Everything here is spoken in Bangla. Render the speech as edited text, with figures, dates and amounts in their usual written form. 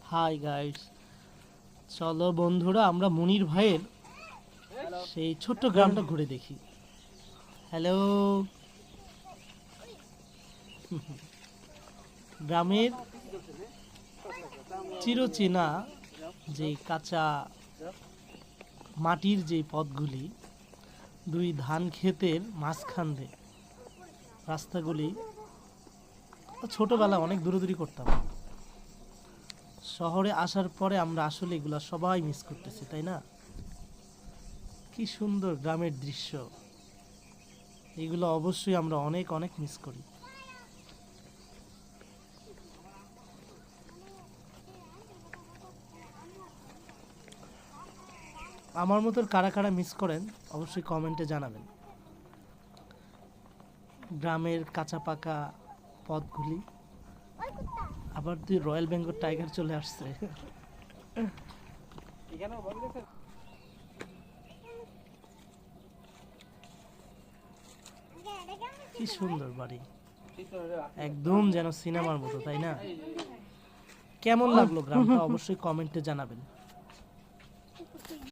হাই গাইস, চলো বন্ধুরা আমরা মনির ভাইয়ের সেই ছোট্ট গ্রামটা ঘুরে দেখি। হ্যালো। গ্রামের চিরচেনা যে কাঁচা মাটির যে পথগুলি, দুই ধান ক্ষেতের মাঝখান দিয়ে রাস্তাগুলি ছোটবেলা অনেক দূরদূরি করতাম। শহরে আসার পরে আমরা আসলে এগুলা সবাই মিস করতেছি, তাই না? কি সুন্দর গ্রামের দৃশ্য, এগুলো অবশ্যই আমরা অনেক অনেক মিস করি। আমার মতো কারা কারা মিস করেন অবশ্যই কমেন্টে জানাবেন। গ্রামের কাঁচা পাকা পথগুলি, আবার তুই রয়্যাল বেঙ্গল টাইগার চলে আসছে। কি সুন্দর বাড়ি, একদম যেন সিনেমার মতো, তাই না? কেমন লাগলো গ্রামটা অবশ্যই কমেন্টে জানাবেন।